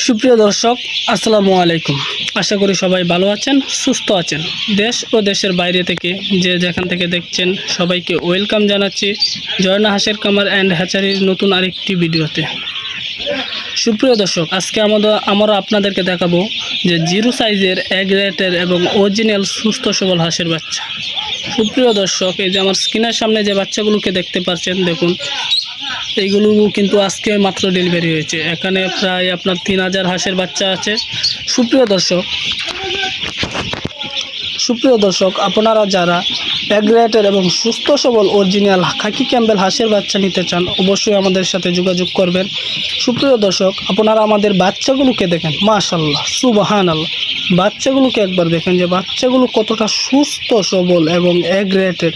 সুপ্রিয় দর্শক, আসসালামু আলাইকুম। আশা করি সবাই ভালো আছেন, সুস্থ আছেন। দেশ ও দেশের বাইরে থেকে যে যেখান থেকে দেখছেন সবাইকে ওয়েলকাম জানাচ্ছি ঝর্ণা হাঁসের খামার অ্যান্ড হ্যাচারির নতুন আরেকটি ভিডিওতে। সুপ্রিয় দর্শক, আজকে আমরা আপনাদেরকে দেখাবো যে জিরো সাইজের এক রেটের এবং অরিজিনাল সুস্থ সবল হাঁসের বাচ্চা। সুপ্রিয় দর্শক, এই যে আমার স্ক্রিনের সামনে যে বাচ্চাগুলোকে দেখতে পাচ্ছেন, দেখুন এইগুলো কিন্তু আজকে মাত্র ডেলিভারি হয়েছে। এখানে প্রায় আপনার 3000 হাঁসের বাচ্চা আছে। সুপ্রিয় দর্শক, আপনারা যারা এক রেটের এবং সুস্থ সবল অরিজিনাল খাকি ক্যাম্বেল হাঁসের বাচ্চা নিতে চান, অবশ্যই আমাদের সাথে যোগাযোগ করবেন। সুপ্রিয় দর্শক, আপনারা আমাদের বাচ্চাগুলোকে দেখেন, মাশাআল্লাহ, সুবহানাল্লাহ। বাচ্চাগুলোকে একবার দেখেন যে বাচ্চাগুলো কতটা সুস্থ সবল এবং এক রেটের।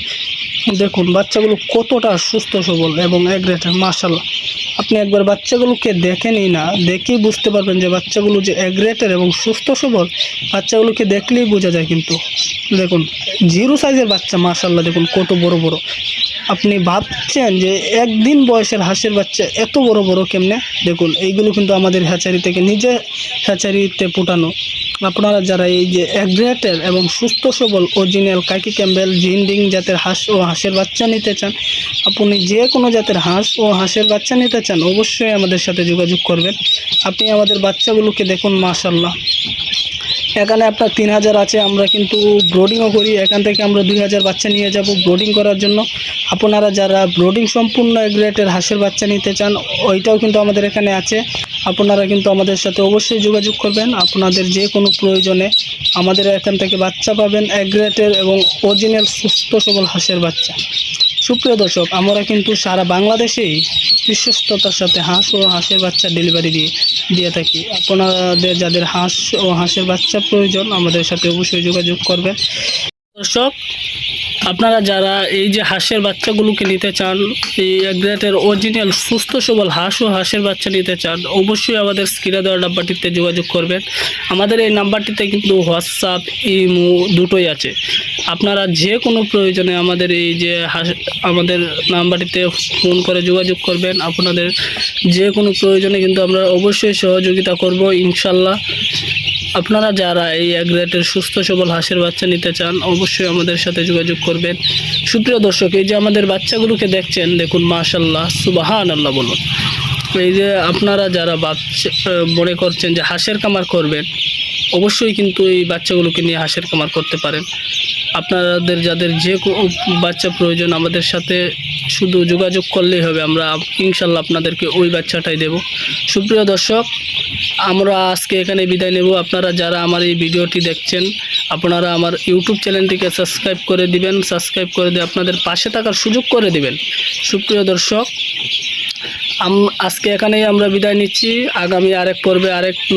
দেখুন বাচ্চাগুলো কতটা সুস্থ সবল এবং এক রেটের, মাশাআল্লাহ। আপনি একবার বাচ্চাগুলোকে দেখেনই না, দেখেই বুঝতে পারবেন যে বাচ্চাগুলো যে এক রেটের এবং সুস্থ সবল। বাচ্চাগুলোকে দেখলেই বোঝা যায়। কিন্তু দেখুন জিরো সাইজের বাচ্চা, মাশাআল্লাহ, দেখুন কত বড় বড়। আপনি ভাবছেন যে একদিন বয়সের হাঁসের বাচ্চা এত বড় বড় কেমনে? দেখুন এইগুলো কিন্তু আমাদের হ্যাচারি থেকে, নিজে হ্যাচারিতে ফুটানো। আপনারা যারা এই যে এক রেটের এবং সুস্থ সবল অরিজিনাল খাকি ক্যাম্বেল জিন্ডিং জাতের হাঁস ও হাঁসের বাচ্চা নিতে চান, আপনি যে কোনো জাতের হাঁস ও হাঁসের বাচ্চা নিতে চান, অবশ্যই আমাদের সাথে যোগাযোগ করবেন। আপনি আমাদের বাচ্চাগুলোকে দেখুন, মাশাআল্লাহ। এখানে আপনার 3000 আছে। আমরা কিন্তু ব্রোডিংও করি। এখান থেকে আমরা 2000 বাচ্চা নিয়ে যাব ব্রোডিং করার জন্য। আপনারা যারা ব্রোডিং সম্পূর্ণ এক রেটের হাঁসের বাচ্চা নিতে চান, ওইটাও কিন্তু আমাদের এখানে আছে। আপনারা কিন্তু আমাদের সাথে অবশ্যই যোগাযোগ করবেন। আপনাদের যে কোনো প্রয়োজনে আমাদের এখান থেকে বাচ্চা পাবেন, এক রেটের এবং অরিজিনাল সুস্থ সবল হাঁসের বাচ্চা। সুপ্রিয় দর্শক, আমরা কিন্তু সারা বাংলাদেশেই বিশ্বস্ততার সাথে হাঁস ও হাঁসের বাচ্চা ডেলিভারি দিয়ে থাকি। আপনাদের যাদের হাঁস ও হাঁসের বাচ্চা প্রয়োজন, আমাদের সাথে অবশ্যই যোগাযোগ করবেন। দর্শক, আপনারা যারা এই যে হাঁসের বাচ্চাগুলোকে নিতে চান, এই এক গ্রেটের অরিজিনাল সুস্থ সবল হাঁস ও হাঁসের বাচ্চা নিতে চান, অবশ্যই আমাদের স্ক্রিনে দেওয়া নাম্বারটিতে যোগাযোগ করবেন। আমাদের এই নাম্বারটিতে কিন্তু হোয়াটসঅ্যাপ, ইমো দুটোই আছে। আপনারা যে কোনো প্রয়োজনে আমাদের এই যে আমাদের নাম্বারটিতে ফোন করে যোগাযোগ করবেন। আপনাদের যে কোনো প্রয়োজনে কিন্তু আমরা অবশ্যই সহযোগিতা করব, ইনশাল্লাহ। আপনারা যারা এই এক রেটের সুস্থ সবল হাঁসের বাচ্চা নিতে চান, অবশ্যই আমাদের সাথে যোগাযোগ করবেন। সুপ্রিয় দর্শক, এই যে আমাদের বাচ্চাগুলোকে দেখছেন, দেখুন মাশাআল্লাহ, সুবহানাল্লাহ বলুন। এই যে আপনারা যারা মনে করছেন যে হাঁসের খামার করবেন, অবশ্যই কিন্তু এই বাচ্চাগুলোকে নিয়ে হাঁসের খামার করতে পারেন। আপনাদের যাদের যে বাচ্চা প্রয়োজন, আমাদের সাথে শুধু যোগাযোগ করলেই হবে। আমরা ইনশাল্লাহ আপনাদেরকে ওই বাচ্চাটাই দেব। সুপ্রিয় দর্শক, আমরা আজকে এখানে বিদায় নেব। আপনারা যারা আমার এই ভিডিওটি দেখছেন, আপনারা আমার ইউটিউব চ্যানেলটিকে সাবস্ক্রাইব করে দিবেন। সাবস্ক্রাইব করে দিয়ে আপনাদের পাশে থাকার সুযোগ করে দিবেন। সুপ্রিয় দর্শক, আজকে এখানেই আমরা বিদায় নিচ্ছি। আগামী আরেক পর্বে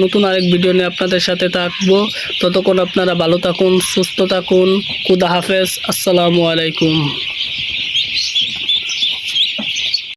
নতুন আরেক ভিডিও নিয়ে আপনাদের সাথে থাকবো। ততক্ষণ আপনারা ভালো থাকুন, সুস্থ থাকুন। খুদা হাফেজ, আসসালামু আলাইকুম।